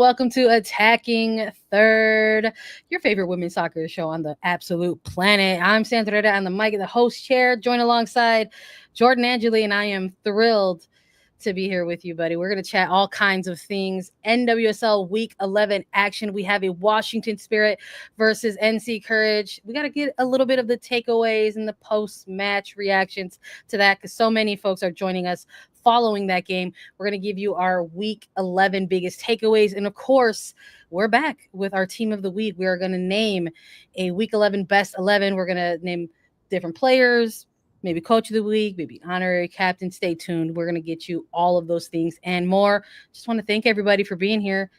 Welcome to Attacking Third, your favorite women's soccer show on the absolute planet. I'm Sandra on the mic of the host chair, joined alongside Jordan, Angeli, and I am thrilled to be here with you, buddy. We're going to chat all kinds of things. NWSL Week 11 action. We have a Washington Spirit versus NC Courage. We got to get a little bit of the takeaways and the post-match reactions to that because so many folks are joining us following that game. We're going to give you our Week 11 biggest takeaways. And of course, we're back with our team of the week. We are going to name a Week 11 best 11. We're going to name different players, maybe coach of the week, maybe honorary captain. Stay tuned. We're going to get you all of those things and more. Just want to thank everybody for being here,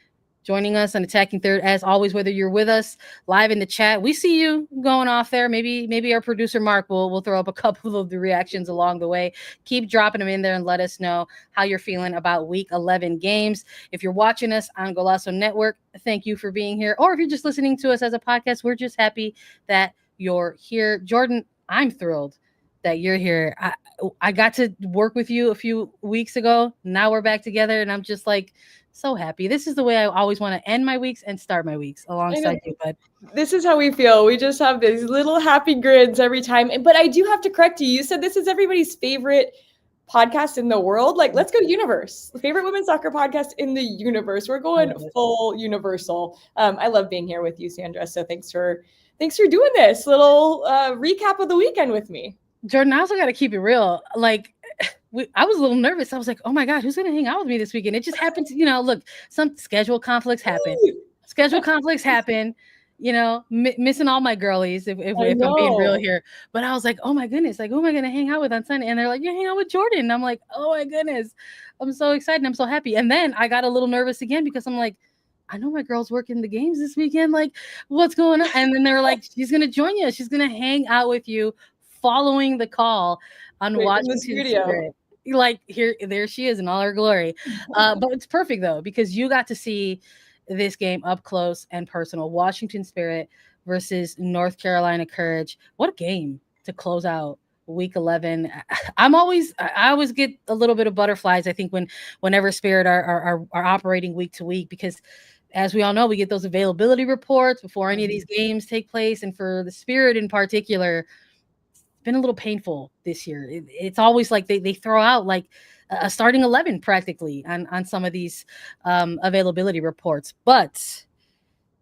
joining us on Attacking Third. As always, whether you're with us live in the chat, we see you going off there. Maybe our producer Mark will throw up a couple of the reactions along the way. Keep dropping them in there and let us know how you're feeling about Week 11 games. If you're watching us on Golazo Network, thank you for being here. Or if you're just listening to us as a podcast, we're just happy that you're here. Jordan, I'm thrilled that you're here. I got to work with you a few weeks ago. Now we're back together, and I'm just like so happy. This is the way I always want to end my weeks and start my weeks alongside you. But this is how we feel. We just have these little happy grids every time. But I do have to correct you. You said this is everybody's favorite podcast in the world. Like, let's go universe. Favorite women's soccer podcast in the universe. We're going full universal. I love being here with you, Sandra. So thanks for doing this little recap of the weekend with me. Jordan, I also got to keep it real. Like, I was a little nervous. I was like, oh my God, who's going to hang out with me this weekend? It just happened to, look, some schedule conflicts happen. Missing all my girlies if I'm being real here. But I was like, oh my goodness, like, who am I going to hang out with on Sunday? And they're like, you hang out with Jordan. And I'm like, oh my goodness, I'm so excited. I'm so happy. And then I got a little nervous again because I'm like, I know my girl's working the games this weekend. Like, what's going on? And then they're like, she's going to join you. She's going to hang out with you following the call on Washington Spirit. Like, there she is in all her glory. But it's perfect though, because you got to see this game up close and personal. Washington Spirit versus North Carolina Courage. What a game to close out Week 11. I always get a little bit of butterflies, I think, whenever Spirit are operating week to week, because as we all know, we get those availability reports before any of these games take place. And for the Spirit in particular, been a little painful this year. It's always like they throw out like a starting 11 practically on some of these availability reports. But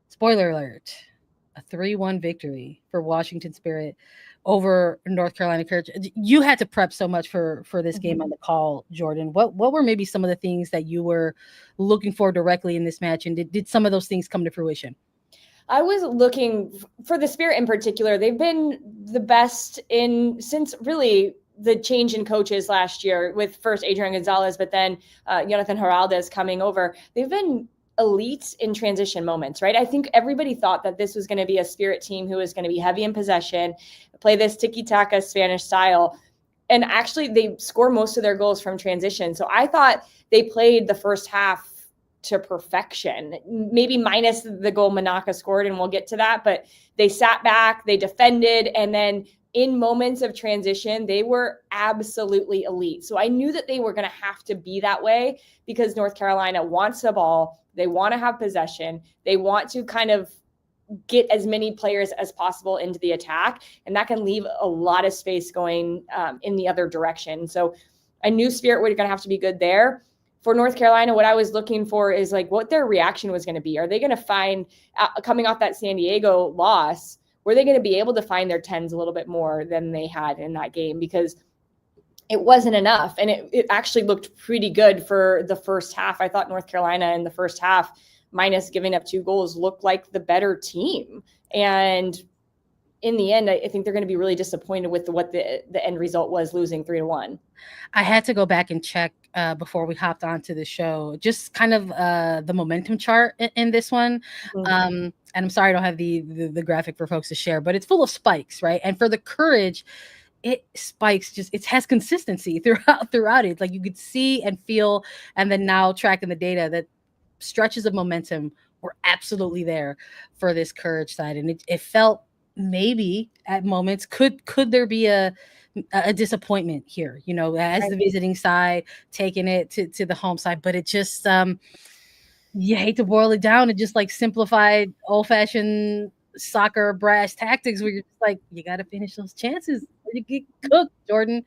spoiler alert, a 3-1 victory for Washington Spirit over North Carolina Courage. You had to prep so much for this game on the call, Jordan. What were maybe some of the things that you were looking for directly in this match, and did some of those things come to fruition? I was looking for the Spirit in particular. They've been the best since really the change in coaches last year, with first Adrian Gonzalez, but then Jonathan Herrera coming over. They've been elite in transition moments, right? I think everybody thought that this was going to be a Spirit team who was going to be heavy in possession, play this tiki-taka Spanish style. And actually they score most of their goals from transition. So I thought they played the first half to perfection, maybe minus the goal Manaka scored, and we'll get to that, but they sat back, they defended, and then in moments of transition, they were absolutely elite. So I knew that they were going to have to be that way because North Carolina wants the ball, they want to have possession, they want to kind of get as many players as possible into the attack, and that can leave a lot of space going in the other direction. So I knew Spirit were going to have to be good there. For North Carolina, what I was looking for is like what their reaction was going to be. Are they going to find, coming off that San Diego loss, were they going to be able to find their 10s a little bit more than they had in that game? Because it wasn't enough. And it actually looked pretty good for the first half. I thought North Carolina in the first half, minus giving up 2 goals, looked like the better team. And in the end, I think they're going to be really disappointed with what the end result was, losing 3-1. I had to go back and check before we hopped onto the show, just kind of the momentum chart in this one. And I'm sorry I don't have the graphic for folks to share, but it's full of spikes, right? And for the Courage, it spikes, it has consistency throughout it. Like you could see and feel, and then now tracking the data, that stretches of momentum were absolutely there for this Courage side. And it felt maybe at moments, could there be a disappointment here, as the visiting side taking it to the home side, but it just you hate to boil it down to just like simplified old-fashioned soccer brass tactics where you're just like, you got to finish those chances or you get cooked, Jordan.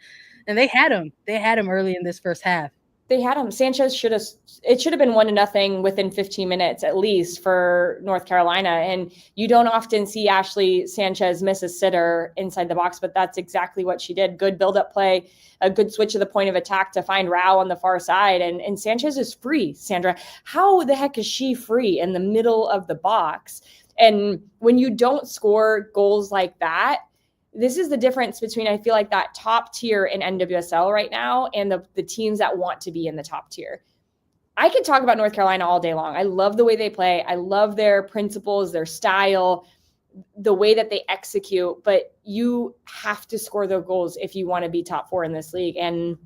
And they had them early in this first half. They had him. Sanchez should have been 1-0 within 15 minutes at least for North Carolina. And you don't often see Ashley Sanchez miss a sitter inside the box, but that's exactly what she did. Good build-up play, a good switch of the point of attack to find Rao on the far side. And Sanchez is free, Sandra. How the heck is she free in the middle of the box? And when you don't score goals like that, this is the difference between, I feel like, that top tier in NWSL right now and the teams that want to be in the top tier. I could talk about North Carolina all day long. I love the way they play. I love their principles, their style, the way that they execute, but you have to score their goals if you want to be top 4 in this league. And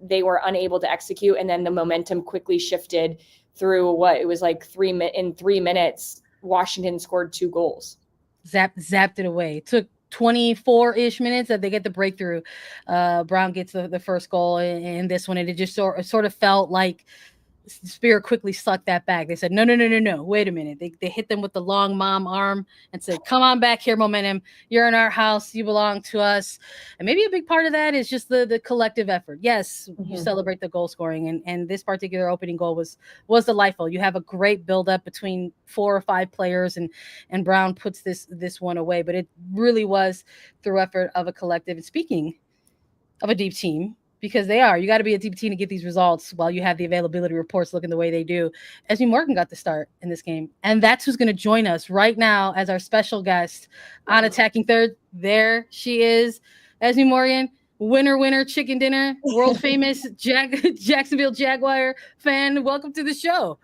they were unable to execute. And then the momentum quickly shifted through what it was like 3 minutes. Washington scored 2 goals. Zapped it away. It took 24-ish minutes that they get the breakthrough. Brown gets the first goal in this one, and it just sort of felt like Spirit quickly sucked that back. They said, no, wait a minute. They hit them with the long mom arm and said, come on back here, Momentum. You're in our house. You belong to us. And maybe a big part of that is just the collective effort. Yes, you celebrate the goal scoring, and this particular opening goal was delightful. You have a great buildup between 4 or 5 players, and Brown puts this one away. But it really was through effort of a collective. And speaking of a deep team, because you got to be a deep team to get these results while you have the availability reports looking the way they do. Esme Morgan got the start in this game. And that's who's going to join us right now as our special guest on Attacking Third. There she is. Esme Morgan, winner, chicken dinner, world famous Jacksonville Jaguar fan. Welcome to the show.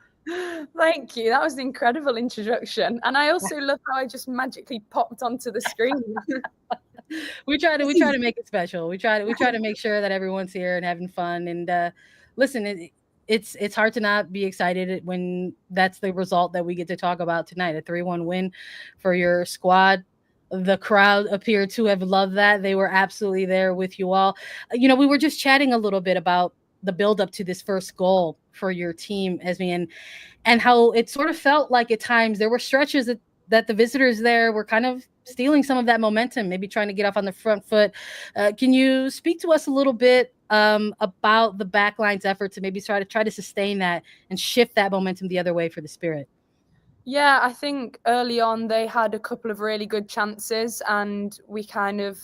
Thank you. That was an incredible introduction. And I also love how I just magically popped onto the screen. We try to make it special. We try to make sure that everyone's here and having fun. And listen, it's hard to not be excited when that's the result that we get to talk about tonight. A 3-1 win for your squad. The crowd appeared to have loved that. They were absolutely there with you all. We were just chatting a little bit about the build up to this first goal for your team, Esme, and how it sort of felt like at times there were stretches that the visitors there were kind of stealing some of that momentum, maybe trying to get off on the front foot. Can you speak to us a little bit about the Backline's effort to maybe try to sustain that and shift that momentum the other way for the Spirit? Yeah, I think early on they had a couple of really good chances, and we kind of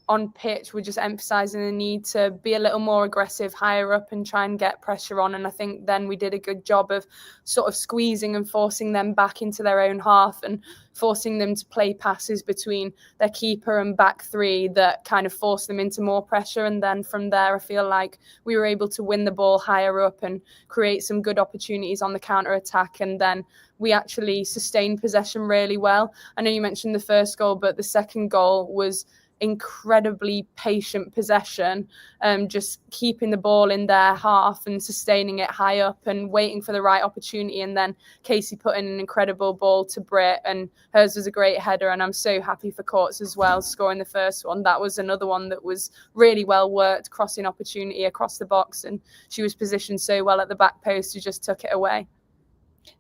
on pitch we're just emphasizing the need to be a little more aggressive higher up and try and get pressure on. And I think then we did a good job of sort of squeezing and forcing them back into their own half and forcing them to play passes between their keeper and back 3 that kind of forced them into more pressure. And then from there, I feel like we were able to win the ball higher up and create some good opportunities on the counter attack. And then we actually sustained possession really well. I know you mentioned the first goal, but the second goal was incredibly patient possession, just keeping the ball in their half and sustaining it high up and waiting for the right opportunity. And then Casey put in an incredible ball to Britt, and hers was a great header. And I'm so happy for Courts as well, scoring the first one. That was another one that was really well worked, crossing opportunity across the box, and she was positioned so well at the back post, who just took it away.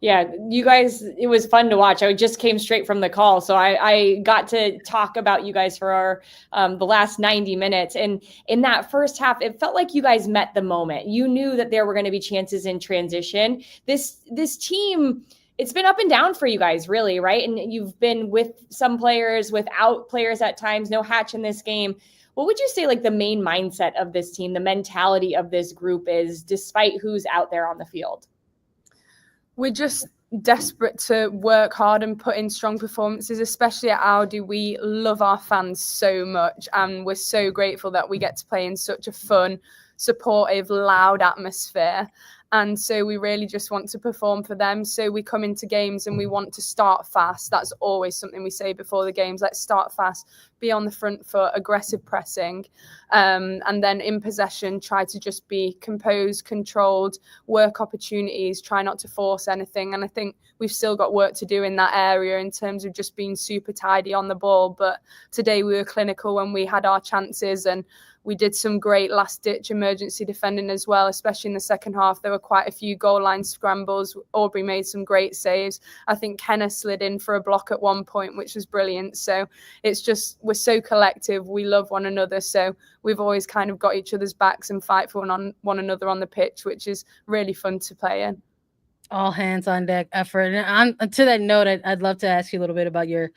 Yeah, you guys, it was fun to watch. I just came straight from the call, so I got to talk about you guys for our the last 90 minutes. And in that first half, it felt like you guys met the moment. You knew that there were going to be chances in transition. This team, it's been up and down for you guys, really, right? And you've been with some players, without players at times, no Hatch in this game. What would you say like the main mindset of this team, the mentality of this group is, despite who's out there on the field? We're just desperate to work hard and put in strong performances, especially at Audi. We love our fans so much, and we're so grateful that we get to play in such a fun, supportive, loud atmosphere. And so we really just want to perform for them. So we come into games and we want to start fast. That's always something we say before the games. Let's start fast, be on the front foot, aggressive pressing, and then in possession, try to just be composed, controlled, work opportunities, try not to force anything. And I think we've still got work to do in that area in terms of just being super tidy on the ball. But today we were clinical when we had our chances, and we did some great last-ditch emergency defending as well, especially in the second half. There were quite a few goal line scrambles. Aubrey made some great saves. I think Kenna slid in for a block at one point, which was brilliant. So it's just, we're so collective. We love one another. So we've always kind of got each other's backs and fight for one another on the pitch, which is really fun to play in. All hands on deck effort. And to that note, I'd love to ask you a little bit about your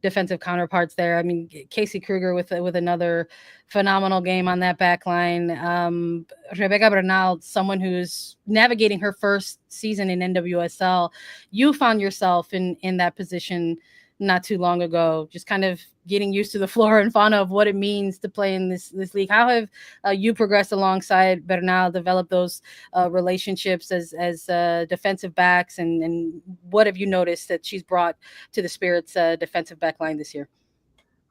defensive counterparts there. I mean, Casey Kruger with another phenomenal game on that back line. Rebecca Bernal, someone who's navigating her first season in NWSL. You found yourself in that position not too long ago, just kind of getting used to the flora and fauna of what it means to play in this league. How have you progressed alongside Bernal, developed those relationships as defensive backs, and what have you noticed that she's brought to the Spirit's defensive back line this year?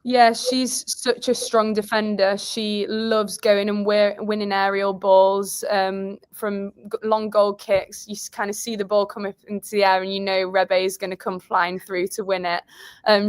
Yeah, she's such a strong defender. She loves going and winning aerial balls from long goal kicks. You kind of see the ball come up into the air and you know Rebe is going to come flying through to win it.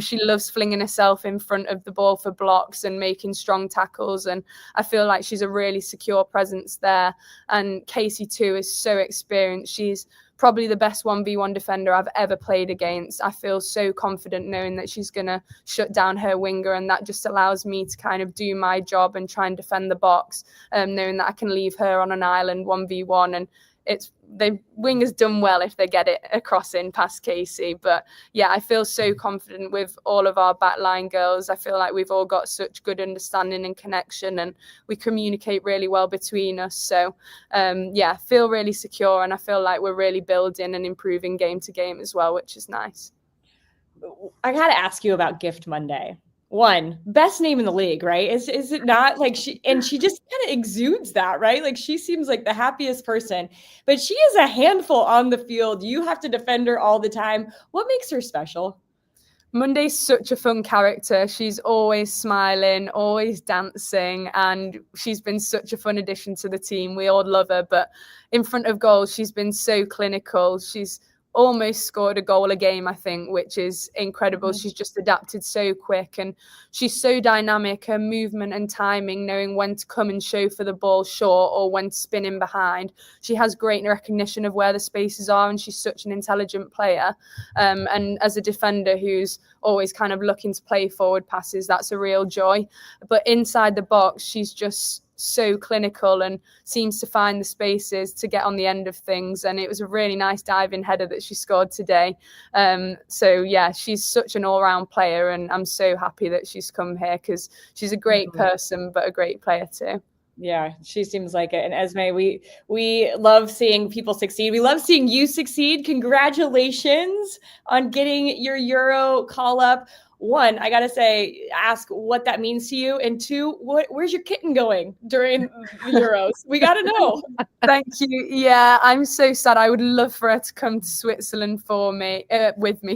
She loves flinging herself in front of the ball for blocks and making strong tackles. And I feel like she's a really secure presence there. And Casey too is so experienced. She's probably the best 1v1 defender I've ever played against. I feel so confident knowing that she's going to shut down her winger, and that just allows me to kind of do my job and try and defend the box, knowing that I can leave her on an island 1v1, and the wingers done well if they get it across in past Casey. But yeah, I feel so confident with all of our backline girls. I feel like we've all got such good understanding and connection, and we communicate really well between us. So yeah, feel really secure, and I feel like we're really building and improving game to game as well, which is nice. I got to ask you about Gift Monday. One, best name in the league, right? Is it not? Like, she just kind of exudes that, right? Like, she seems like the happiest person, but she is a handful on the field. You have to defend her all the time. What makes her special? Monday's such a fun character. She's always smiling, always dancing, and she's been such a fun addition to the team. We all love her, but in front of goals, she's been so clinical. She's almost scored a goal a game, I think, which is incredible. Mm-hmm. She's just adapted so quick, and she's so dynamic. Her movement and timing, knowing when to come and show for the ball short or when to spin in behind. She has great recognition of where the spaces are, and she's such an intelligent player. And as a defender who's always kind of looking to play forward passes, that's a real joy. But inside the box, she's just so clinical and seems to find the spaces to get on the end of things. And it was a really nice diving header that she scored today. So yeah, she's such an all-round player, and I'm so happy that she's come here because she's a great person, but a great player too. Yeah, she seems like it. And Esme, we love seeing people succeed. We love seeing you succeed. Congratulations on getting your Euro call up. One, I gotta ask what that means to you, and two, where's your kitten going during the Euros? We gotta know. Thank you. Yeah, I'm so sad. I would love for her to come to Switzerland with me.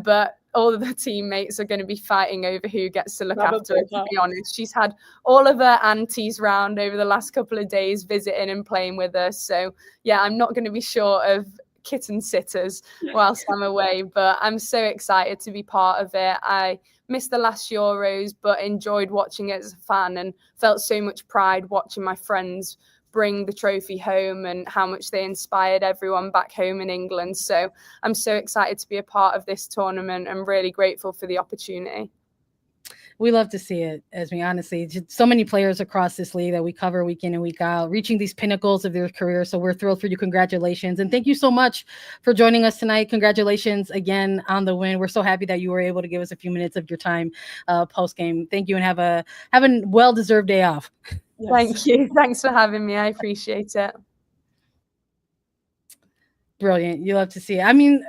But all of the teammates are going to be fighting over who gets to look after her, to be honest. She's had all of her aunties round over the last couple of days visiting and playing with her. So yeah, I'm not going to be short of kitten sitters whilst I'm away, but I'm so excited to be part of it. I missed the last Euros, but enjoyed watching it as a fan and felt so much pride watching my friends bring the trophy home and how much they inspired everyone back home in England. So I'm so excited to be a part of this tournament and really grateful for the opportunity. We love to see it, Esme, honestly. Just so many players across this league that we cover week in and week out, reaching these pinnacles of their career. So we're thrilled for you. Congratulations. And thank you so much for joining us tonight. Congratulations again on the win. We're so happy that you were able to give us a few minutes of your time post-game. Thank you, and have a well-deserved day off. Yes. Thank you. Thanks for having me. I appreciate it. Brilliant. You love to see it. I mean,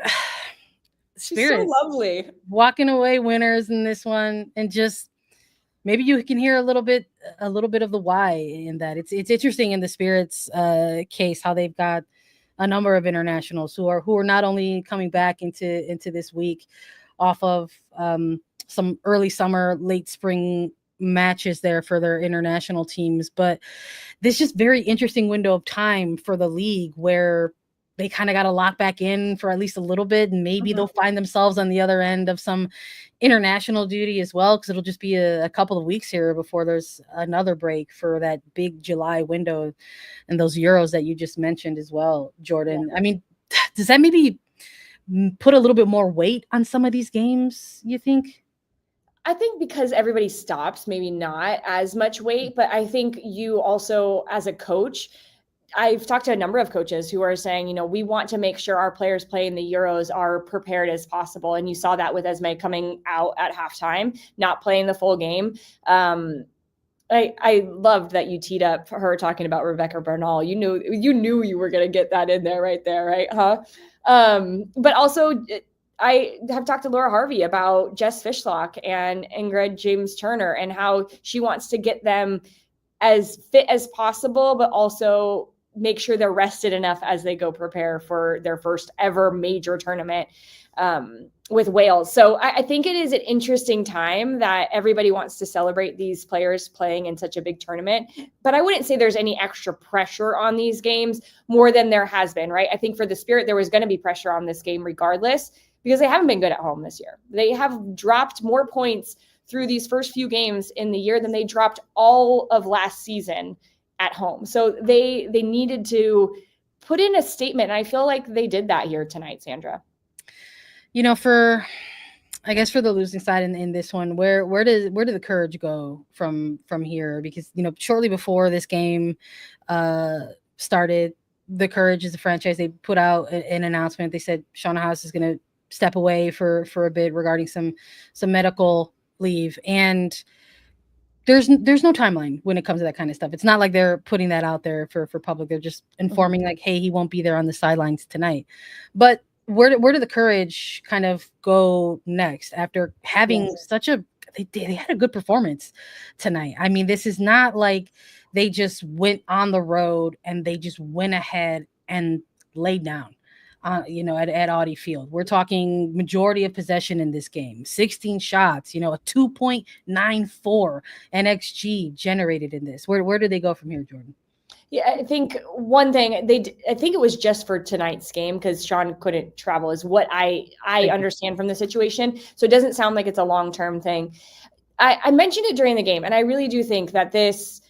Spirit, so lovely, walking away winners in this one, and just maybe you can hear a little bit of the why in that. It's interesting in the Spirit's case how they've got a number of internationals who are not only coming back into this week off of some early summer, late spring matches there for their international teams. But this just very interesting window of time for the league where they kind of got to lock back in for at least a little bit, and maybe they'll find themselves on the other end of some international duty as well, because it'll just be a couple of weeks here before there's another break for that big July window and those Euros that you just mentioned as well, Jordan. I mean, does that maybe put a little bit more weight on some of these games, you think? I think because everybody stops, maybe not as much weight, but I think you also, as a coach, I've talked to a number of coaches who are saying, you know, we want to make sure our players playing the Euros are prepared as possible. And you saw that with Esme coming out at halftime, not playing the full game. I loved that you teed up her talking about Rebecca Bernal. You knew you were going to get that in there right there, right? Huh? But also, I have talked to Laura Harvey about Jess Fishlock and Ingrid James Turner and how she wants to get them as fit as possible, but also make sure they're rested enough as they go prepare for their first ever major tournament with Wales. So I think it is an interesting time that everybody wants to celebrate these players playing in such a big tournament. But I wouldn't say there's any extra pressure on these games more than there has been, right? I think for the Spirit, there was going to be pressure on this game regardless, because they haven't been good at home this year. They have dropped more points through these first few games in the year than they dropped all of last season at home. So they needed to put in a statement. And I feel like they did that here tonight, Sandra. You know, for the losing side in this one, where did the courage go from here? Because, you know, shortly before this game started, the Courage is a franchise. They put out an announcement. They said Shauna House is going to step away for a bit regarding some medical leave, and there's no timeline when it comes to that kind of stuff. It's not like they're putting that out there for public. They're just informing like, hey, he won't be there on the sidelines tonight. But where did the Courage kind of go next after having they had a good performance tonight? I mean, this is not like they just went on the road and they just went ahead and laid down. At Audi Field. We're talking majority of possession in this game, 16 shots, a 2.94 NXG generated in this. Where do they go from here, Jordan? Yeah, I think one thing I think it was just for tonight's game because Sean couldn't travel is what I understand from the situation. So it doesn't sound like it's a long-term thing. I mentioned it during the game, and I really do think that this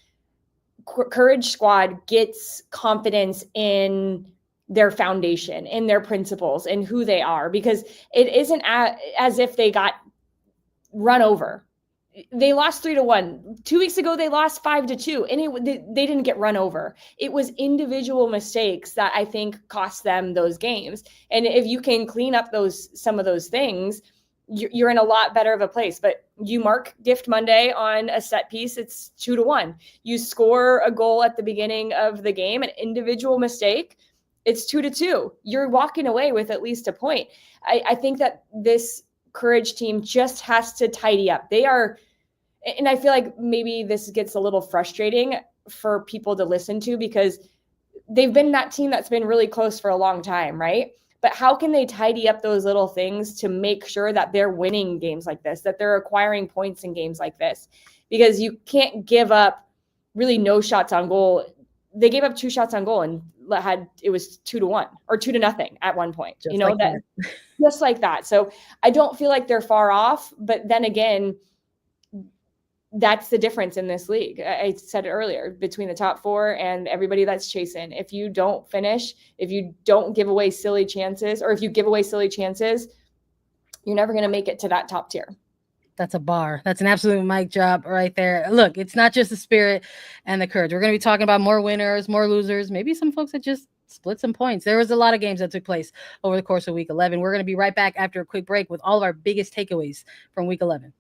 Courage squad gets confidence in their foundation, in their principles, and who they are, because it isn't as if they got run over. They lost 3-1. 2 weeks ago, they lost 5-2, and they didn't get run over. It was individual mistakes that I think cost them those games. And if you can clean up some of those things, you're in a lot better of a place. But you mark Gift Monday on a set piece, it's 2-1. You score a goal at the beginning of the game, an individual mistake, it's 2-2. You're walking away with at least a point. I think that this Courage team just has to tidy up. They are, and I feel like maybe this gets a little frustrating for people to listen to because they've been that team that's been really close for a long time, right? But how can they tidy up those little things to make sure that they're winning games like this, that they're acquiring points in games like this? Because you can't give up really no shots on goal. They gave up 2 shots on goal and it was 2-1 or 2-0 at one point, just like that. So I don't feel like they're far off, but then again, that's the difference in this league. I said it earlier, between the top 4 and everybody that's chasing. If you don't finish, if you don't give away silly chances, or if you give away silly chances, you're never going to make it to that top tier. That's a bar. That's an absolute mic drop right there. Look, it's not just the Spirit and the Courage. We're going to be talking about more winners, more losers, maybe some folks that just split some points. There was a lot of games that took place over the course of Week 11. We're going to be right back after a quick break with all of our biggest takeaways from Week 11.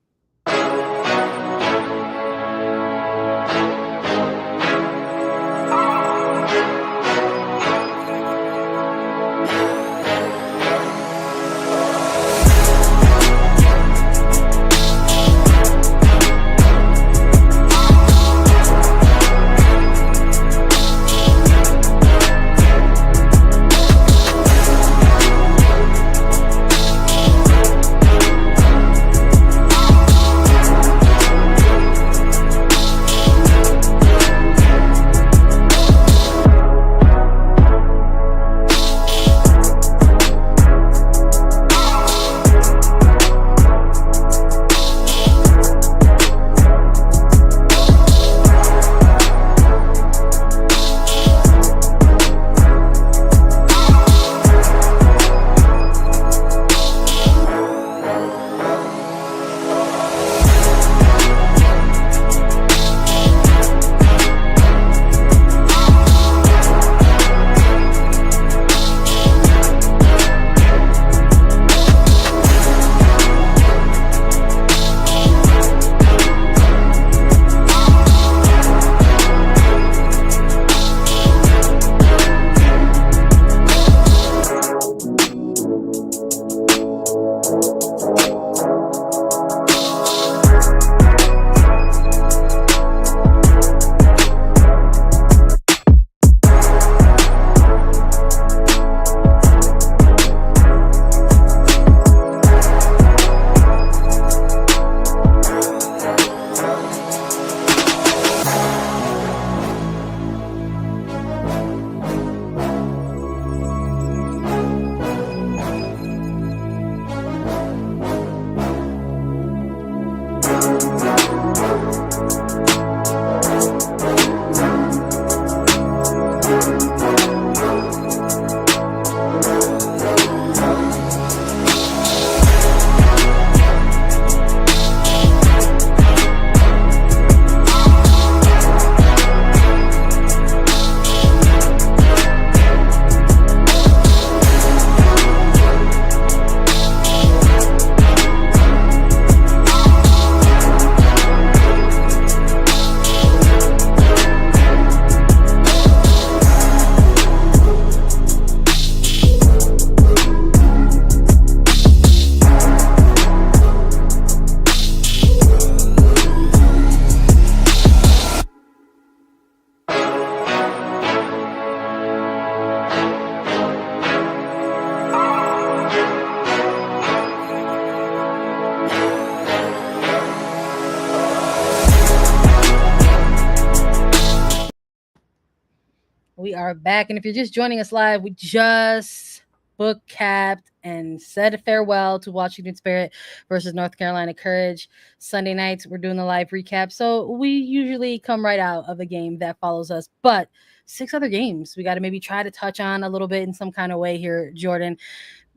We are back. And if you're just joining us live, we just book capped and said farewell to Washington Spirit versus North Carolina Courage. Sunday nights, we're doing the live recap. So we usually come right out of the game that follows us. But 6 other games we got to maybe try to touch on a little bit in some kind of way here, Jordan.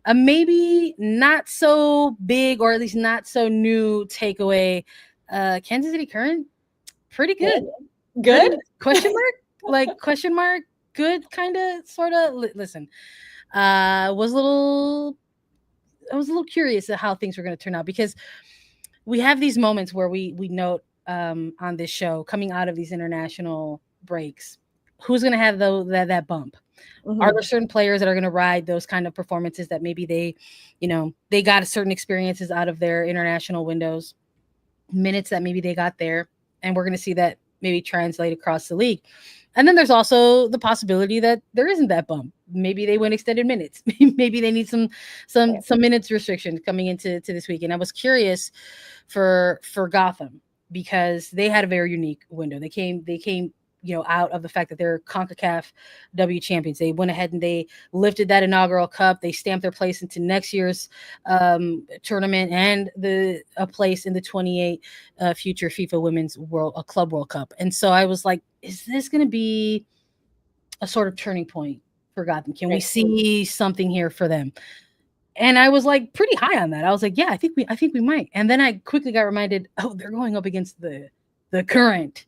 Maybe not so big, or at least not so new takeaway. Kansas City Current, pretty good. Good? Question mark? Like question mark? Good, kind of, sort of. Listen, I was a little curious at how things were going to turn out, because we have these moments where we note on this show, coming out of these international breaks, who's going to have that bump. Mm-hmm. Are there certain players that are going to ride those kind of performances that maybe they got certain experiences out of their international windows, minutes that maybe they got there, and we're going to see that maybe translate across the league. And then there's also the possibility that there isn't that bump. Maybe they win extended minutes. Maybe they need some minutes restrictions coming into this week. And I was curious for Gotham, because they had a very unique window. They came out of the fact that they're CONCACAF W champions. They went ahead and they lifted that inaugural cup. They stamped their place into next year's tournament and a place in the 28 future FIFA Women's Club World Cup. And so I was like, is this going to be a sort of turning point for Gotham? Can we see something here for them? And I was like pretty high on that. I was like, yeah, I think we might. And then I quickly got reminded, they're going up against the Current.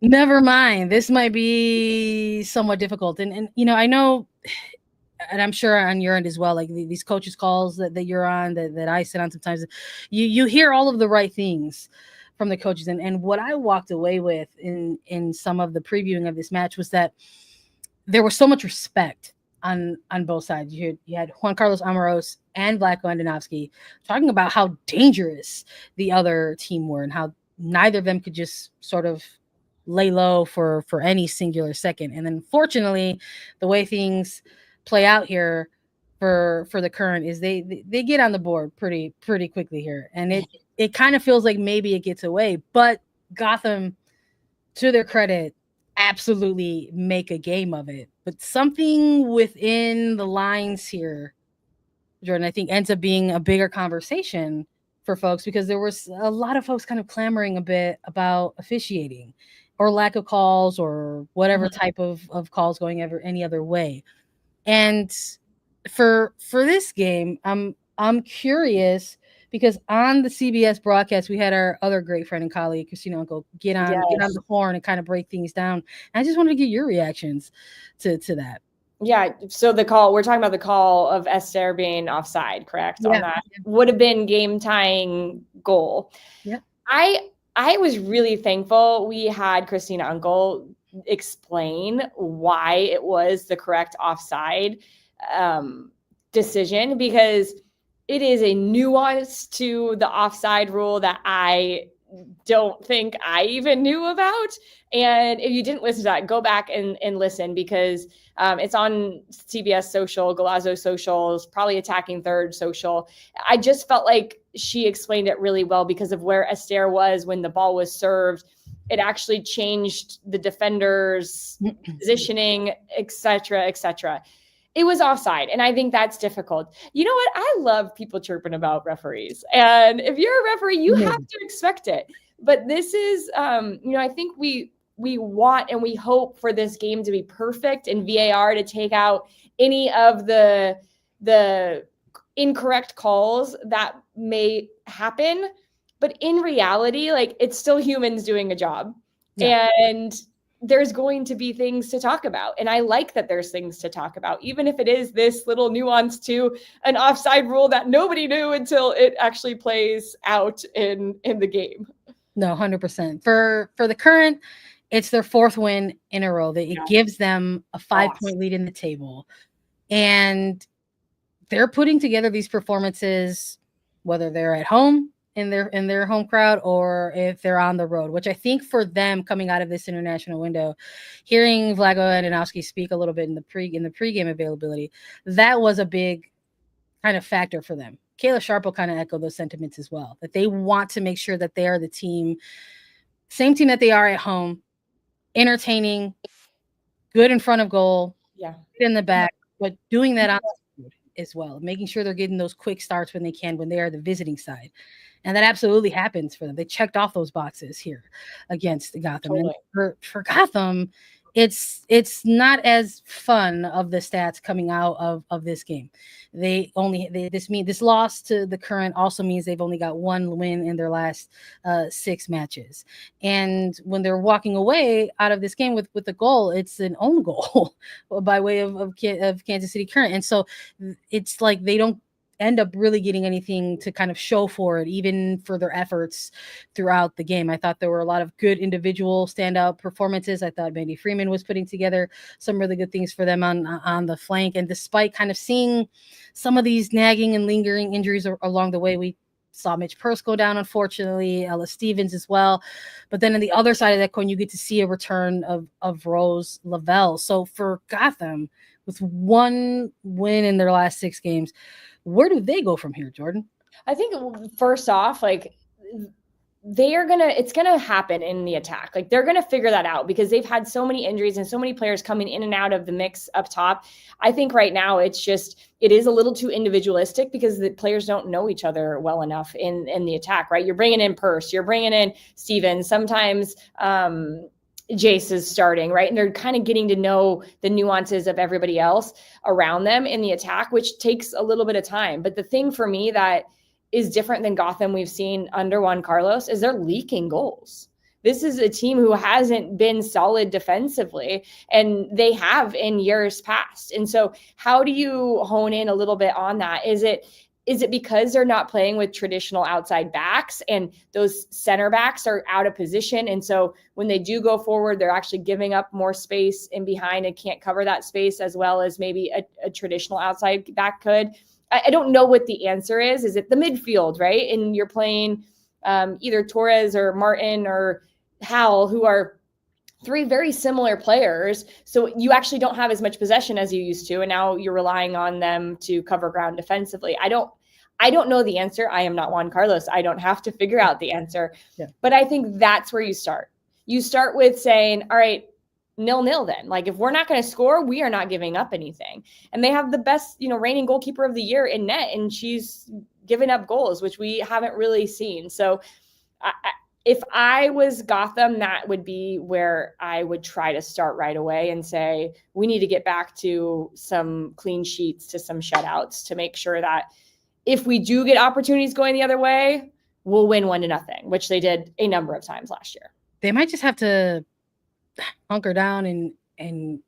Never mind. This might be somewhat difficult. And I know, and I'm sure on your end as well, like these coaches calls that you're on, that I sit on sometimes, you hear all of the right things from the coaches. And what I walked away with in some of the previewing of this match was that there was so much respect on both sides. You had Juan Carlos Amaros and Vlatko Andonovski talking about how dangerous the other team were and how neither of them could just sort of lay low for any singular second. And then fortunately, the way things play out here for the Current is they get on the board pretty quickly here. And it kind of feels like maybe it gets away, but Gotham, to their credit, absolutely make a game of it. But something within the lines here, Jordan, I think ends up being a bigger conversation for folks, because there was a lot of folks kind of clamoring a bit about officiating or lack of calls or whatever type of calls going any other way. And for this game, I'm curious, because on the CBS broadcast, we had our other great friend and colleague, Christina Uncle, get on the horn and kind of break things down. And I just wanted to get your reactions to that. Yeah. So we're talking about the call of Esther being offside, correct? Yeah. On that would have been game tying goal. Yeah. I was really thankful we had Christina Uncle explain why it was the correct offside decision, because it is a nuance to the offside rule that I don't think I even knew about. And if you didn't listen to that, go back and listen, because it's on CBS social, Galazzo socials, probably Attacking Third social. I just felt like she explained it really well because of where Esther was when the ball was served. It actually changed the defender's positioning, et cetera, et cetera. It was offside. And I think that's difficult. You know what? I love people chirping about referees. And if you're a referee, you have to expect it. But this is, I think we want and we hope for this game to be perfect and VAR to take out any of the incorrect calls that may happen. But in reality, like, it's still humans doing a job. Yeah. And there's going to be things to talk about. And I like that there's things to talk about, even if it is this little nuance to an offside rule that nobody knew until it actually plays out in the game. No, 100%. For the Current, it's their 4th win in a row. It gives them a 5-point lead in the table. And they're putting together these performances, whether they're at home in their home crowd or if they're on the road, which I think for them coming out of this international window, hearing Vlatko Andonovski speak a little bit in the pregame availability, that was a big kind of factor for them. Kayla Sharp will kind of echo those sentiments as well, that they want to make sure that they are the same team that they are at home, entertaining, good in front of goal, Yeah. in the back, but doing that on the road as well, making sure they're getting those quick starts when they can, when they are the visiting side. And that absolutely happens for them. They checked off those boxes here against Gotham. Totally. And for Gotham, it's not as fun of the stats coming out of this game. This loss to the Current also means they've only got one win in their last 6 matches. And when they're walking away out of this game with a goal, it's an own goal by way of Kansas City Current. And so it's like they don't end up really getting anything to kind of show for it, even for their efforts throughout the game. I thought there were a lot of good individual standout performances. I thought Mandy Freeman was putting together some really good things for them on the flank. And despite kind of seeing some of these nagging and lingering injuries along the way, we saw Mitch Purse go down, unfortunately, Ella Stevens as well. But then on the other side of that coin, you get to see a return of Rose Lavelle. So for Gotham, with one win in their last 6 games, where do they go from here, Jordan? I think first off, like it's gonna happen in the attack. Like they're gonna figure that out because they've had so many injuries and so many players coming in and out of the mix up top. I think right now it is a little too individualistic because the players don't know each other well enough in the attack, right? You're bringing in Purse, you're bringing in Stevens, sometimes Jace is starting, right? And they're kind of getting to know the nuances of everybody else around them in the attack, which takes a little bit of time. But the thing for me that is different than Gotham we've seen under Juan Carlos is they're leaking goals. This is a team who hasn't been solid defensively, and they have in years past. And so how do you hone in a little bit on that? Is it because they're not playing with traditional outside backs and those center backs are out of position? And so when they do go forward, they're actually giving up more space in behind and can't cover that space as well as maybe a traditional outside back could. I don't know what the answer is. Is it the midfield, right? And you're playing either Torres or Martin or Howell, who are 3 very similar players. So you actually don't have as much possession as you used to. And now you're relying on them to cover ground defensively. I don't know the answer. I am not Juan Carlos. I don't have to figure out the answer. Yeah. But I think that's where you start. You start with saying, all right, 0-0 then. Like if we're not going to score, we are not giving up anything. And they have the best, reigning goalkeeper of the year in net, and she's given up goals, which we haven't really seen. So if I was Gotham, that would be where I would try to start right away and say, we need to get back to some clean sheets, to some shutouts, to make sure that if we do get opportunities going the other way, we'll win 1-0, which they did a number of times last year. They might just have to hunker down and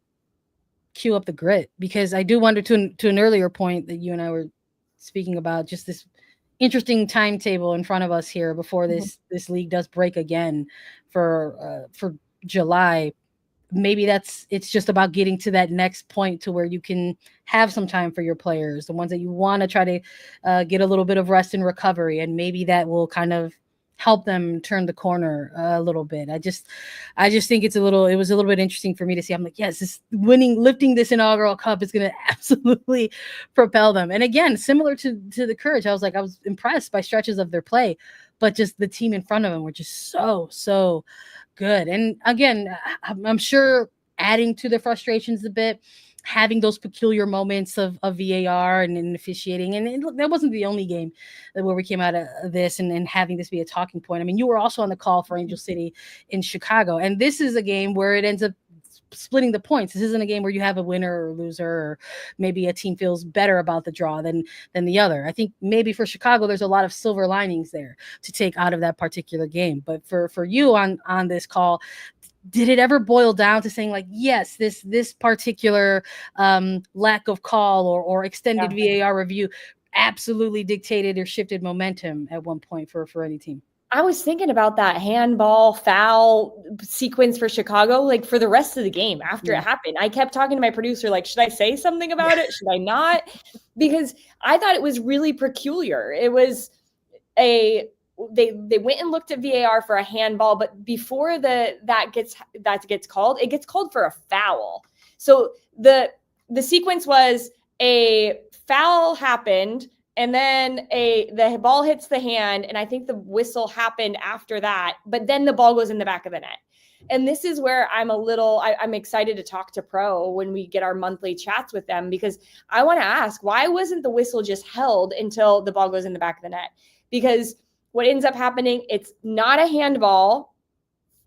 cue up the grit, because I do wonder, to an earlier point that you and I were speaking about, just this interesting timetable in front of us here before this league does break again for July. Maybe it's just about getting to that next point to where you can have some time for your players, the ones that you want to try to get a little bit of rest and recovery, and maybe that will kind of help them turn the corner a little bit. I just think it was a little bit interesting for me to see. I'm like, yes, lifting this inaugural cup is going to absolutely propel them. And again, similar to the Courage, I was impressed by stretches of their play, but just the team in front of them were just so good. And again, I'm sure adding to the frustrations a bit, having those peculiar moments of VAR and officiating. And that wasn't the only game where we came out of this and having this be a talking point. I mean, you were also on the call for Angel City in Chicago. And this is a game where it ends up splitting the points. This isn't a game where you have a winner or loser, or maybe a team feels better about the draw than the other. I think maybe for Chicago, there's a lot of silver linings there to take out of that particular game. But for you on this call, did it ever boil down to saying, like, yes, this particular lack of call or extended VAR review absolutely dictated or shifted momentum at one point for any team? I was thinking about that handball foul sequence for Chicago, like for the rest of the game after it happened. I kept talking to my producer, like, should I say something about it? Should I not? Because I thought it was really peculiar. It was they went and looked at VAR for a handball, but before that gets called, it gets called for a foul. So the sequence was a foul happened, And then the ball hits the hand, and I think the whistle happened after that, but then the ball goes in the back of the net. And this is where I'm excited to talk to Pro when we get our monthly chats with them, because I want to ask, why wasn't the whistle just held until the ball goes in the back of the net? Because what ends up happening, it's not a handball.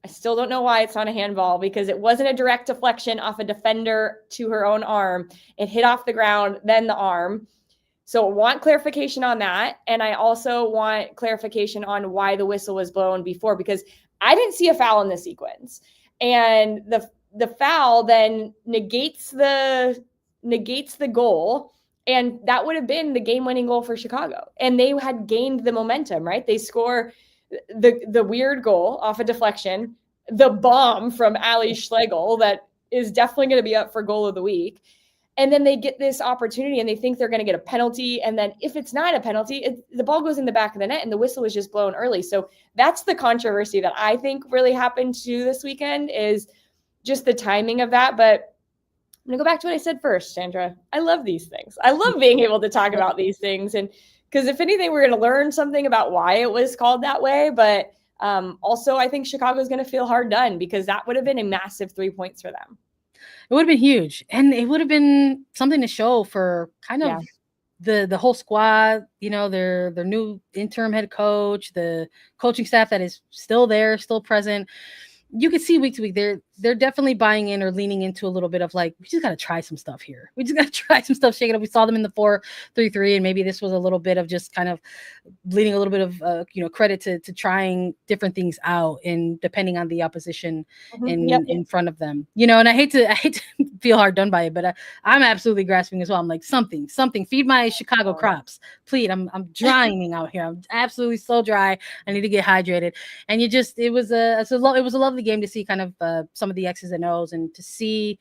I still don't know why it's not a handball, because it wasn't a direct deflection off a defender to her own arm. It hit off the ground, then the arm. So I want clarification on that. And I also want clarification on why the whistle was blown before, because I didn't see a foul in the sequence. And the foul then negates the goal. And that would have been the game-winning goal for Chicago. And they had gained the momentum, right? They score the weird goal off a deflection, the bomb from Ali Schlegel that is definitely going to be up for goal of the week. And then they get this opportunity and they think they're going to get a penalty. And then if it's not a penalty, the ball goes in the back of the net and the whistle was just blown early. So that's the controversy that I think really happened to this weekend, is just the timing of that. But I'm going to go back to what I said first, Sandra. I love these things. I love being able to talk about these things. And because if anything, we're going to learn something about why it was called that way. But also, I think Chicago is going to feel hard done, because that would have been a massive 3 points for them. It would have been huge. And it would have been something to show for kind of the whole squad, their new interim head coach, the coaching staff that is still there, still present. You could see week to week, they're definitely buying in or leaning into a little bit of like, we just got to try some stuff here. We just got to try some stuff, shake it up. We saw them in the 4-3-3, and maybe this was a little bit of just kind of bleeding a little bit of, credit to trying different things out, and depending on the opposition in front of them, and I hate to feel hard done by it, but I'm absolutely grasping as well. I'm like, something, feed my Chicago crops, please. I'm drying out here. I'm absolutely so dry. I need to get hydrated. And it was a lovely game to see kind of some of the X's and O's, and to see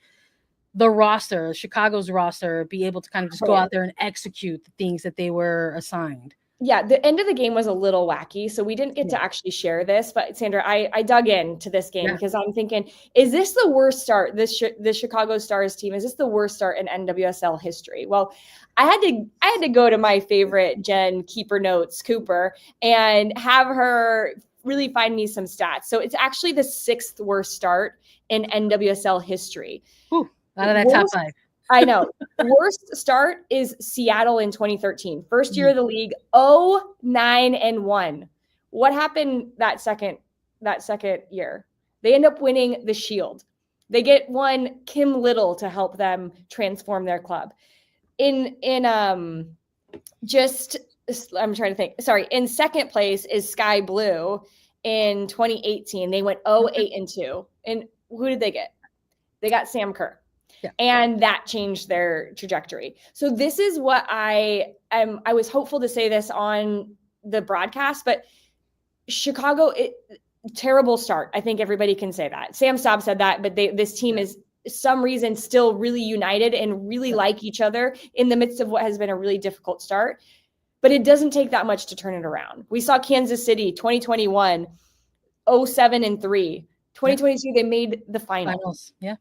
the roster, Chicago's roster, be able to kind of just go out there and execute the things that they were assigned. Yeah, the end of the game was a little wacky, so we didn't get to actually share this. But Sandra, I dug into this game because I'm thinking, is this the worst start? The Chicago Stars team, is this the worst start in NWSL history? Well, I had to go to my favorite Jen Keeper Notes, Cooper, and have her really find me some stats. So it's actually the 6th worst start in NWSL history. Ooh, out of that top 5. I know. Worst start is Seattle in 2013. First year of the league, 0-9-1. What happened that second year? They end up winning the Shield. They get one Kim Little to help them transform their club. I'm trying to think. Sorry, in second place is Sky Blue in 2018. They went 0-8-2. And who did they get? They got Sam Kerr. Yeah. And that changed their trajectory. So this is what I was hopeful to say this on the broadcast, but Chicago, terrible start. I think everybody can say that. Sam Staub said that, but this team is some reason still really united and really like each other in the midst of what has been a really difficult start. But it doesn't take that much to turn it around. We saw Kansas City 2021, 0-7-3. 2022, they made the finals. Yeah.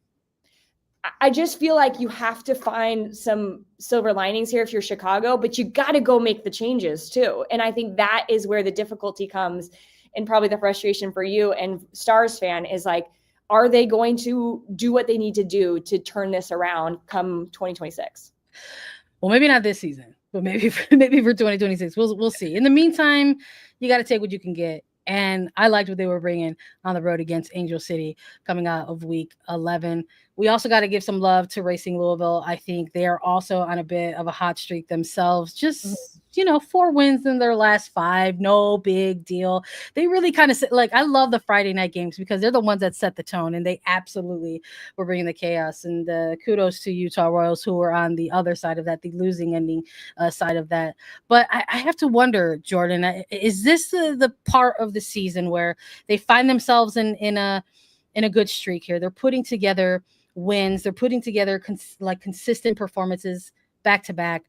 I just feel like you have to find some silver linings here if you're Chicago, but you got to go make the changes too. And I think that is where the difficulty comes, and probably the frustration for you and Stars fan is like, are they going to do what they need to do to turn this around come 2026? Well, maybe not this season, but maybe for 2026. We'll see. In the meantime, you got to take what you can get. And I liked what they were bringing on the road against Angel City coming out of week 11. We also got to give some love to Racing Louisville. I think they are also on a bit of a hot streak themselves. Just, 4 wins in their last 5. No big deal. They really kind of I love the Friday night games because they're the ones that set the tone, and they absolutely were bringing the chaos. And kudos to Utah Royals, who were on the other side of that, the losing ending side of that. But I have to wonder, Jordan, is this the part of the season where they find themselves in a good streak here? They're putting together wins. They're putting together consistent performances back to back.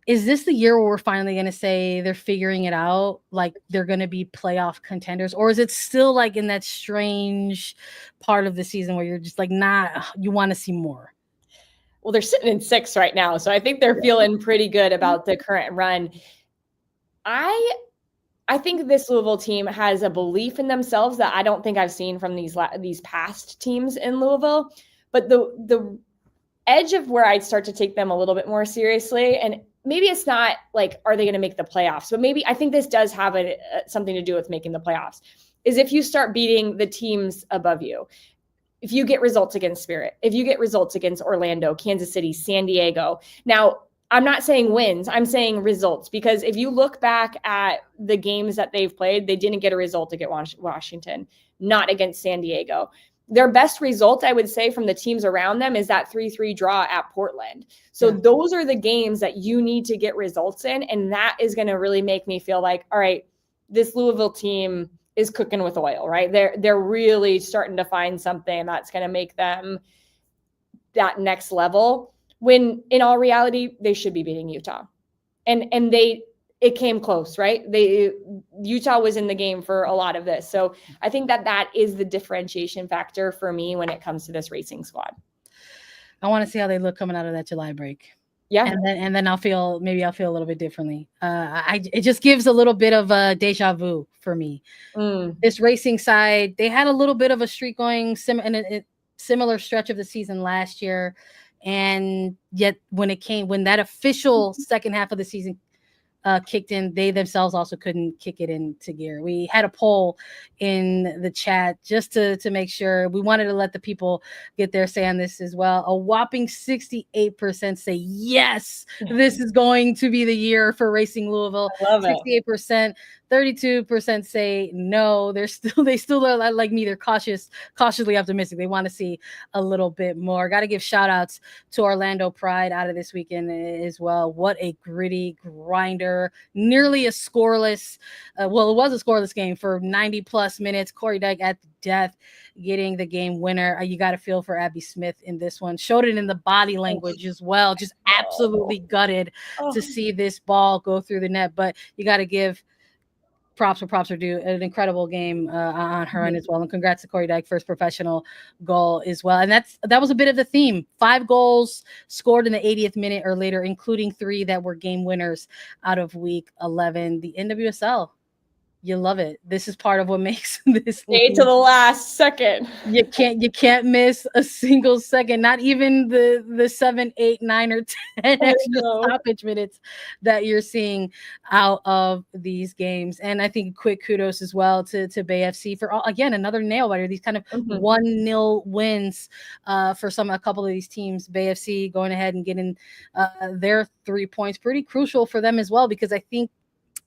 Is this the year where we're finally going to say they're figuring it out? Like they're going to be playoff contenders? Or is it still like in that strange part of the season where you're just like, nah, you want to see more? well, they're sitting in 6th right now. So I think they're feeling pretty good about the current run. I think this Louisville team has a belief in themselves that I don't think I've seen from these past teams in Louisville. But the edge of where I'd start to take them a little bit more seriously, and maybe it's not like, are they going to make the playoffs? But maybe I think this does have something to do with making the playoffs, is if you start beating the teams above you. If you get results against Spirit, if you get results against Orlando, Kansas City, San Diego. Now, I'm not saying wins, I'm saying results, because if you look back at the games that they've played, they didn't get a result against Washington, not against San Diego. Their best result, I would say, from the teams around them is that 3-3 draw at Portland. So those are the games that you need to get results in. And that is going to really make me feel like, all right, this Louisville team is cooking with oil, right? They're really starting to find something that's going to make them that next level, when in all reality, they should be beating Utah. And it came close, right? Utah was in the game for a lot of this. So I think that is the differentiation factor for me when it comes to this Racing squad. I want to see how they look coming out of that July break. Yeah. And then I'll feel a little bit differently. It just gives a little bit of a deja vu for me. This Racing side, they had a little bit of a streak going in a similar stretch of the season last year. And yet when that official second half of the season kicked in, they themselves also couldn't kick it into gear. We had a poll in the chat just to make sure. We wanted to let the people get their say on this as well. A whopping 68% say yes, this is going to be the year for Racing Louisville. I love it. 68%. 32% say no. They still are like me. They're cautiously optimistic. They want to see a little bit more. Got to give shout outs to Orlando Pride out of this weekend as well. What a gritty grinder, nearly a scoreless. It was a scoreless game for 90 plus minutes. Corey Dyke at the death, getting the game winner. You got to feel for Abby Smith in this one. Showed it in the body language as well. Just absolutely gutted to see this ball go through the net. But you got to give props where props are due. An incredible game on her end as well. And congrats to Corey Dyke, first professional goal as well. And that was a bit of the theme. 5 goals scored in the 80th minute or later, including 3 that were game winners out of week 11. The NWSL, you love it. This is part of what makes this stay to the last second. You can't miss a single second, not even the 7, 8, 9, or 10 extra stoppage minutes that you're seeing out of these games. And I think quick kudos as well to Bay FC for again another nail biter. These kind of 1-0 wins for a couple of these teams. Bay FC going ahead and getting their 3 points, pretty crucial for them as well, because I think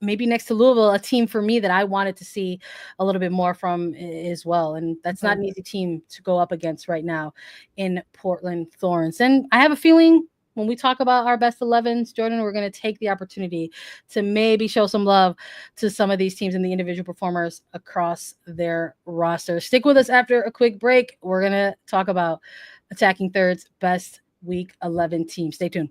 maybe next to Louisville, a team for me that I wanted to see a little bit more from as well. And that's not an easy team to go up against right now in Portland Thorns. And I have a feeling when we talk about our best 11s, Jordan, we're going to take the opportunity to maybe show some love to some of these teams and the individual performers across their roster. Stick with us after a quick break. We're going to talk about Attacking Third's best week 11 team. Stay tuned.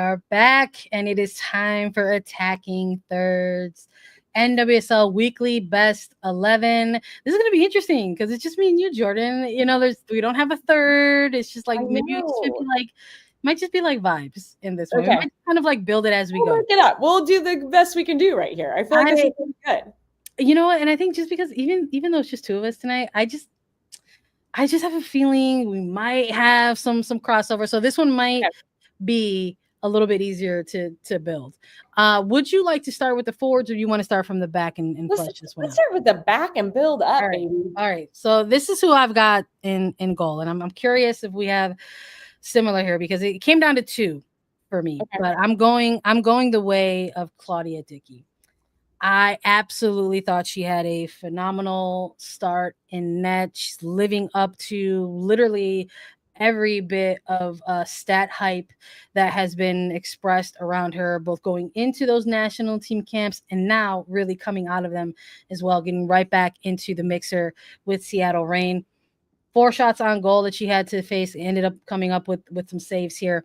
are back, and it is time for Attacking Thirds. NWSL Weekly Best 11. This is going to be interesting because it's just me and you, Jordan. We don't have a third. It's just like maybe it might just be like vibes in this one. Okay. We might kind of like build it as we go. Work it up. We'll do the best we can do right here. I feel like this is good. You know what? And I think just because even though it's just two of us tonight, I just have a feeling we might have some crossover. So this one might be a little bit easier to build. Would you like to start with the forwards, or do you want to start from the back and flesh this one? Let's start with the back and build up, All right. So this is who I've got in goal, and I'm curious if we have similar here because it came down to two for me. Okay. But I'm going the way of Claudia Dickey. I absolutely thought she had a phenomenal start in net. She's living up to literally every bit of stat hype that has been expressed around her, both going into those national team camps and now really coming out of them as well, getting right back into the mixer with Seattle Reign. 4 shots on goal that she had to face, ended up coming up with some saves here.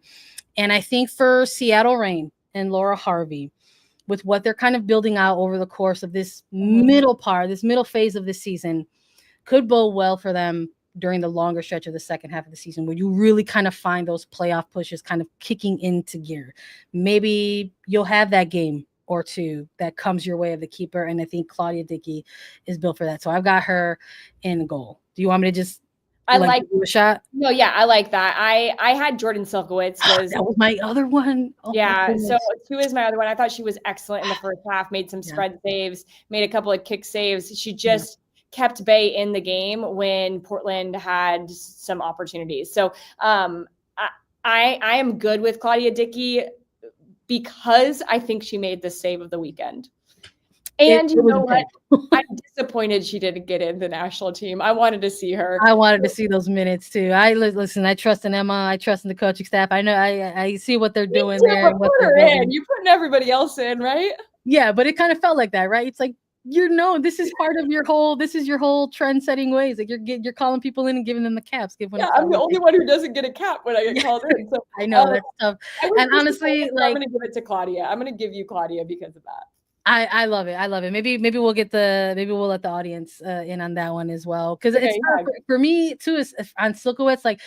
And I think for Seattle Reign and Laura Harvey, with what they're kind of building out over the course of this middle phase of the season, could bode well for them during the longer stretch of the second half of the season, where you really kind of find those playoff pushes kind of kicking into gear. Maybe you'll have that game or two that comes your way of the keeper, and I think Claudia Dickey is built for that. So I've got her in goal. Do you want me to just do a shot? No, yeah, I like that. I had Jordan Silkowitz. That was my other one. So who is my other one? I thought she was excellent in the first half, made some spread saves, made a couple of kick saves. She just kept Bay in the game when Portland had some opportunities. So I am good with Claudia Dickey because I think she made the save of the weekend. And you know what? I'm disappointed she didn't get in the national team. I wanted to see her. I wanted to see those minutes too. I trust in Emma. I trust in the coaching staff. I know I see what they're doing there. And what they're doing. You're putting everybody else in, right? Yeah, but it kind of felt like that, right? It's like, this is part of your whole trend-setting ways. Like you're calling people in and giving them the caps. I'm the only one who doesn't get a cap when I get called in. So I know that's tough. And honestly, I'm going to give it to Claudia. I'm going to give you Claudia because of that. I love it. I love it. Maybe we'll let the audience in on that one as well. Because it's for me too, is on Silkowitz, like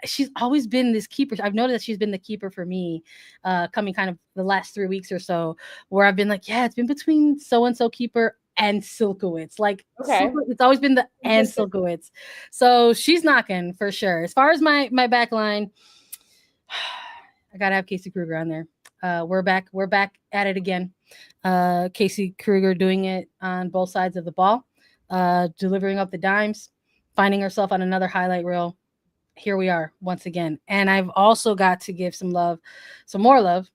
she's always been this keeper. I've noticed that she's been the keeper for me, coming kind of the last 3 weeks or so, where I've been like, it's been between so-and-so keeper and Silkowitz. Like it's always been the and Silkowitz. So she's knocking for sure. As far as my back line, I gotta have Casey Kruger on there. We're back at it again. Casey Kruger doing it on both sides of the ball, delivering up the dimes, finding herself on another highlight reel. Here we are once again. And I've also got to give some more love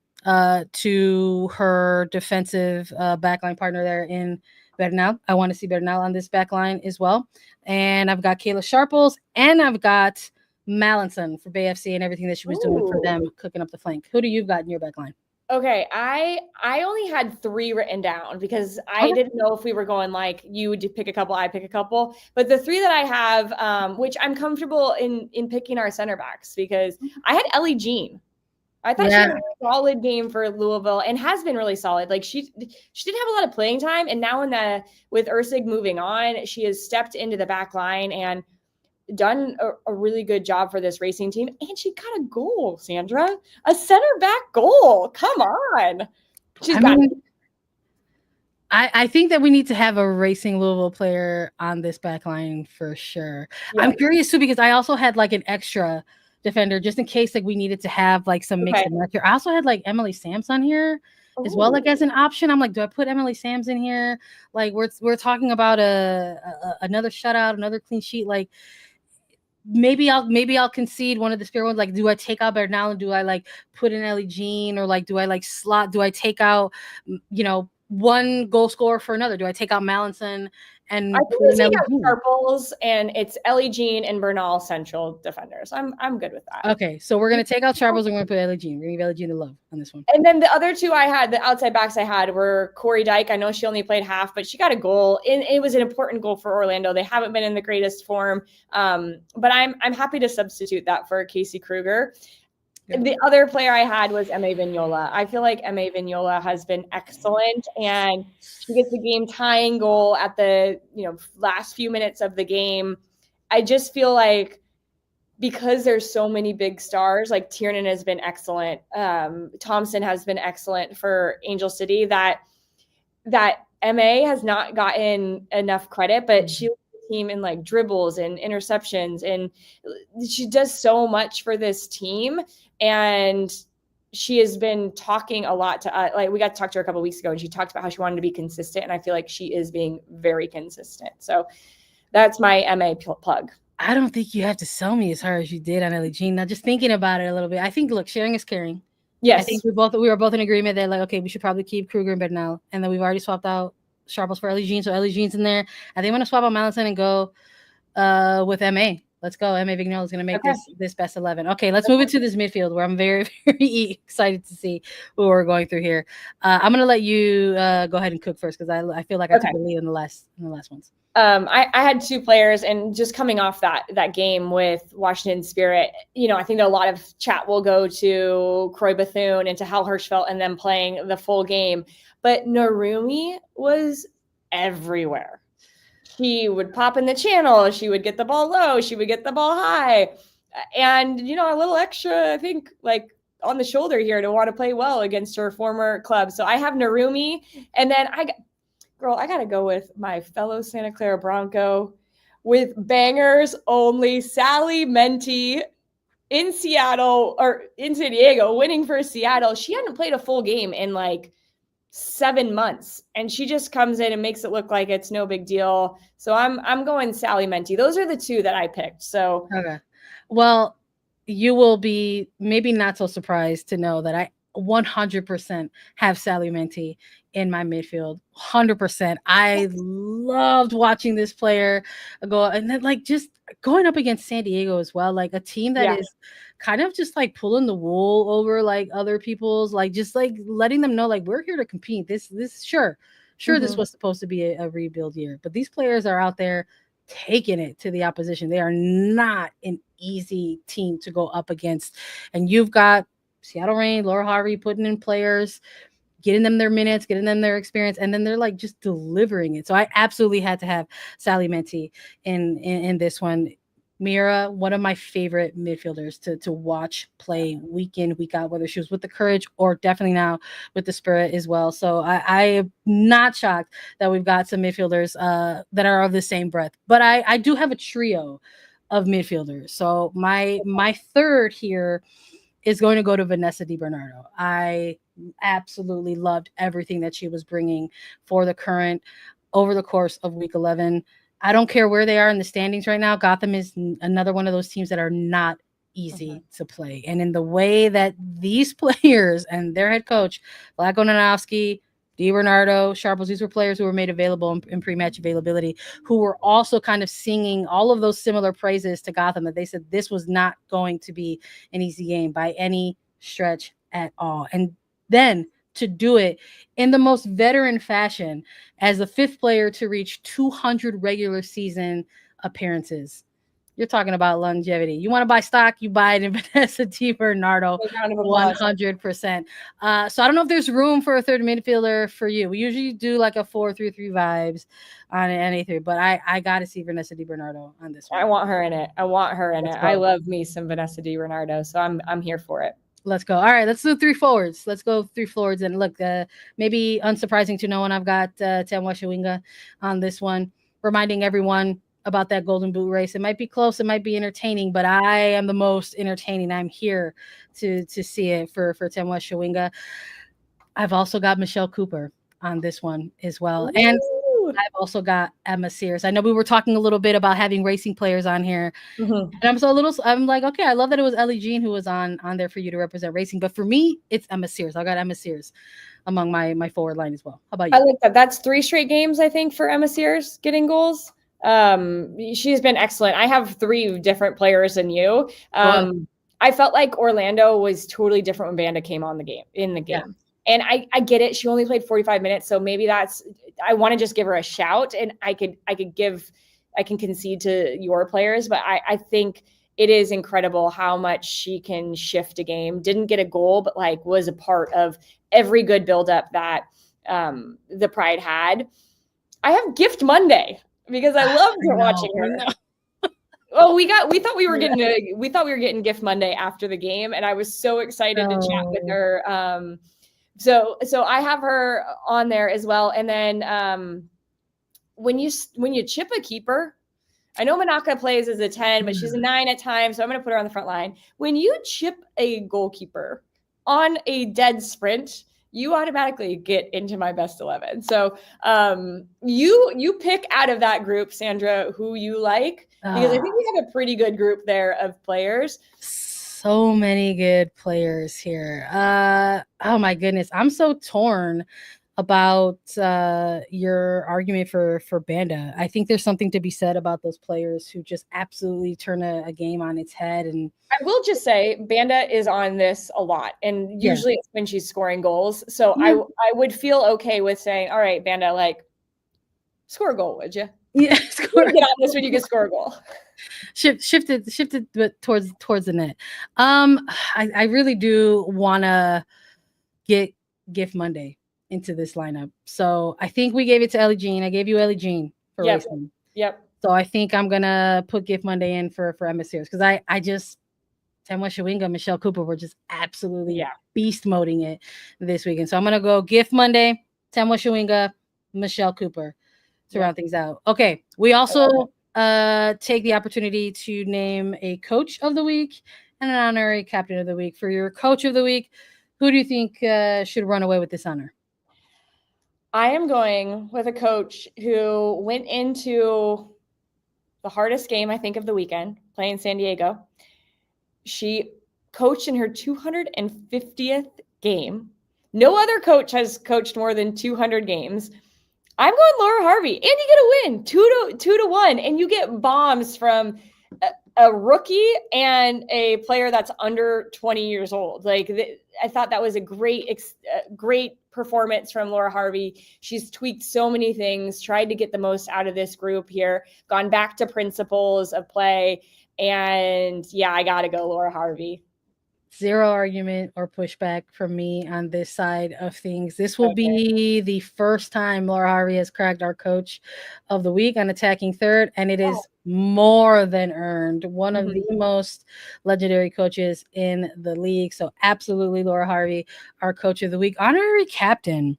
to her defensive backline partner there in Bernal. I want to see Bernal on this backline as well. And I've got Kayla Sharples, and I've got Mallinson for Bay FC and everything that she was doing for them, cooking up the flank. Who do you got in your backline? Okay, I only had 3 written down because I didn't know if we were going like you would pick a couple, I pick a couple. But the 3 that I have, which I'm comfortable in picking our center backs, because I had Ellie Jean. I thought she had a solid game for Louisville and has been really solid. Like she didn't have a lot of playing time, and now with Ursig moving on, she has stepped into the back line and done a really good job for this Racing team. And she got a goal, Sandra, a center back goal. Come on. I think that we need to have a Racing Louisville player on this back line for sure. Yeah. I'm curious too, because I also had like an extra defender just in case like we needed to have like some mix and match here. I also had like Emily Sams on here as well, like as an option. I'm like, do I put Emily Sams in here? Like we're talking about another shutout, another clean sheet. Like maybe I'll concede one of the spare ones. Like, do I take out Bernal and do I like put in Ellie Jean, or like do I like slot? Do I take out one goal scorer for another? Do I take out Mallinson and I think we take out Sharples, and it's Ellie Jean and Bernal central defenders. I'm good with that. Okay, so we're gonna take out Sharples and we're gonna put Ellie Jean. We're gonna give Ellie Jean the love on this one. And then the other 2 I had, the outside backs I had, were Corey Dyke. I know she only played half, but she got a goal, and it was an important goal for Orlando. They haven't been in the greatest form, but I'm happy to substitute that for Casey Kruger. The other player I had was Emma Vignola. I feel like Emma Vignola has been excellent, and she gets the game tying goal at the last few minutes of the game. I just feel like because there's so many big stars, like Tiernan has been excellent, Thompson has been excellent for Angel City, that MA has not gotten enough credit, but she leads the team in like dribbles and interceptions, and she does so much for this team. And she has been talking a lot to us. Like, we got to talk to her a couple of weeks ago, and she talked about how she wanted to be consistent, and I feel like she is being very consistent. So that's my MA plug. I don't think you have to sell me as hard as you did on Ellie Jean. Now, just thinking about it a little bit, I think, look, sharing is caring. Yes. I think we were both in agreement that, like, okay, we should probably keep Kruger and Bednell. And then we've already swapped out Sharples for Ellie Jean. So Ellie Jean's in there. I think I'm going to swap out Mallinson and go with MA. Let's go. MA Vignola is going to make this best 11. Okay, let's move it to this midfield where I'm very, very excited to see who we're going through here. I'm going to let you go ahead and cook first because I feel like I took the lead in the last ones. I had two players, and just coming off that game with Washington Spirit, I think that a lot of chat will go to Croy Bethune and to Hal Hirschfeld and them playing the full game. But Narumi was everywhere. She would pop in the channel. She would get the ball low. She would get the ball high. And, a little extra, I think, like on the shoulder here to want to play well against her former club. So I have Narumi. And then I got to go with my fellow Santa Clara Bronco with bangers only, Sally Menti in Seattle, or in San Diego, winning for Seattle. She hadn't played a full game in like 7 months, and she just comes in and makes it look like it's no big deal. So I'm going Sally Menti. Those are the two that I picked. So okay, well, you will be maybe not so surprised to know that I 100% have Sally Menti in my midfield. 100%. I loved watching this player go, and then like just going up against San Diego as well, like a team that is kind of just like pulling the wool over like other people's, like just like letting them know like we're here to compete. This sure this was supposed to be a rebuild year, but these players are out there taking it to the opposition. They are not an easy team to go up against, and you've got Seattle Reign, Laura Harvey putting in players, getting them their minutes, getting them their experience, and then they're like just delivering it. So I absolutely had to have Sally Menti in this one. Mira, one of my favorite midfielders to watch play week in, week out, whether she was with the Courage or definitely now with the Spirit as well. So I am not shocked that we've got some midfielders that are of the same breadth. But I do have a trio of midfielders. So my third here is going to go to Vanessa DiBernardo. I absolutely loved everything that she was bringing for the Current over the course of week 11. I don't care where they are in the standings right now. Gotham is another one of those teams that are not easy to play. And in the way that these players and their head coach, Vlatko Nanowski, DiBernardo, Sharples, these were players who were made available in pre-match availability, who were also kind of singing all of those similar praises to Gotham, that they said this was not going to be an easy game by any stretch at all. And then to do it in the most veteran fashion as the fifth player to reach 200 regular season appearances. You're talking about longevity. You want to buy stock, you buy it in Vanessa DiBernardo, 100%. So I don't know if there's room for a third midfielder for you. We usually do like a 4-3-3 vibes on anything, but I got to see Vanessa DiBernardo on this one. I want her in it. I love me some Vanessa DiBernardo, so I'm here for it. Let's go. All right, let's do three forwards. Let's go three forwards. And look, maybe unsurprising to no one, I've got Temwa Shawinga on this one, reminding everyone about that Golden Boot race. It might be close, it might be entertaining, but I am the most entertaining. I'm here to see it for Temwa Shawinga. I've also got Michelle Cooper on this one as well. Ooh. And I've also got Emma Sears. I know we were talking a little bit about having racing players on here. And I'm like, okay, I love that it was Ellie Jean who was on there for you to represent racing. But for me, it's Emma Sears. I got Emma Sears among my forward line as well. How about you? I like that. That's 3 straight games, I think, for Emma Sears getting goals. She's been excellent. I have 3 different players than you. I felt like Orlando was totally different when Banda came on the game. Yeah. And I get it. She only played 45 minutes. So maybe I want to just give her a shout, and I can concede to your players, but I think it is incredible how much she can shift a game. Didn't get a goal, but like was a part of every good buildup that the Pride had. I have Gift Monday because I loved watching her. Well, we thought we were getting Gift Monday after the game, and I was so excited to chat with her. So I have her on there as well. And then when you chip a keeper, I know Manaka plays as a 10, but she's a 9 at times, so I'm going to put her on the front line. When you chip a goalkeeper on a dead sprint, you automatically get into my best 11. So you pick out of that group, Sandra, who you like, because I think we have a pretty good group there of players. So many good players here. Oh my goodness. I'm so torn about your argument for Banda. I think there's something to be said about those players who just absolutely turn a game on its head. And I will just say Banda is on this a lot, and usually it's when she's scoring goals. So I would feel okay with saying, all right, Banda, like, score a goal, would you? Yeah, get on this when you can score a goal. Shifted towards the net. I really do want to get Gift Monday into this lineup. So I think we gave it to Ellie Jean. I gave you Ellie Jean for racing. Yep. So I think I'm gonna put Gift Monday in for Emma Sears, because I just Temwa Shawinga, Michelle Cooper were just absolutely beast moding it this weekend. So I'm gonna go Gift Monday, Temwa Shawinga, Michelle Cooper to round things out. Okay, we also take the opportunity to name a coach of the week and an honorary captain of the week. For your coach of the week, who do you think should run away with this honor? I am going with a coach who went into the hardest game, I think, of the weekend, playing San Diego. She coached in her 250th game. No other coach has coached more than 200 games. I'm going Laura Harvey, and you get a win, 2-1, and you get bombs from a rookie and a player that's under 20 years old. Like, I thought that was a great performance from Laura Harvey. She's tweaked so many things, tried to get the most out of this group here, gone back to principles of play. And yeah, I got to go Laura Harvey. Zero argument or pushback from me on this side of things. This will be the first time Laura Harvey has cracked our coach of the week on attacking third, and it is more than earned. One of the most legendary coaches in the league. So absolutely Laura Harvey, our coach of the week. Honorary captain.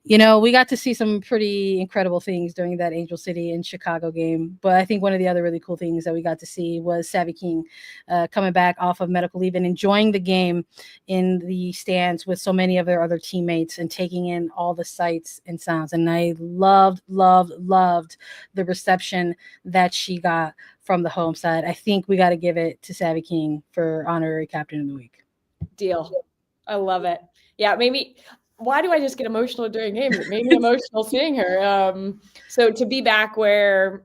You know, we got to see some pretty incredible things during that Angel City and Chicago game. But I think one of the other really cool things that we got to see was Savvy King coming back off of medical leave and enjoying the game in the stands with so many of their other teammates and taking in all the sights and sounds. And I loved the reception that she got from the home side. I think we got to give it to Savvy King for honorary captain of the week. Deal. I love it. Yeah, maybe. Why do I just get emotional during games? It made me emotional seeing her. So to be back where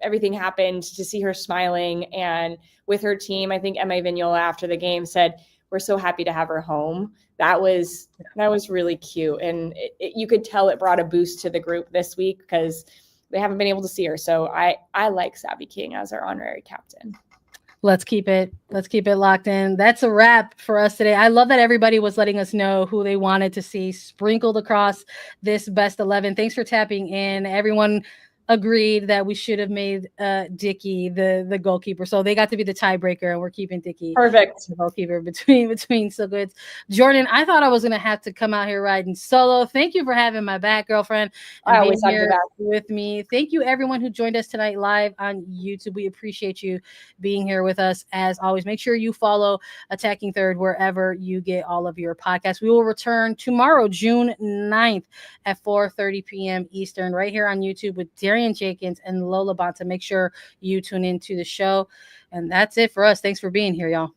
everything happened, to see her smiling and with her team, I think Emma Vignola after the game said, "We're so happy to have her home." That was really cute, and you could tell it brought a boost to the group this week because they haven't been able to see her. So I like Savvy King as our honorary captain. Let's keep it locked in. That's a wrap for us today. I love that everybody was letting us know who they wanted to see sprinkled across this best 11. Thanks for tapping in. Everyone agreed that we should have made Dickey the goalkeeper. So they got to be the tiebreaker, and we're keeping Dickey perfect the goalkeeper between So Goods. Jordan, I thought I was going to have to come out here riding solo. Thank you for having my back, girlfriend. I always have your back with me. Thank you, everyone who joined us tonight live on YouTube. We appreciate you being here with us. As always, make sure you follow Attacking Third wherever you get all of your podcasts. We will return tomorrow, June 9th at 4:30 p.m. Eastern, right here on YouTube with Darian Jenkins and Lola Bonta. Make sure you tune into the show. And that's it for us. Thanks for being here, y'all.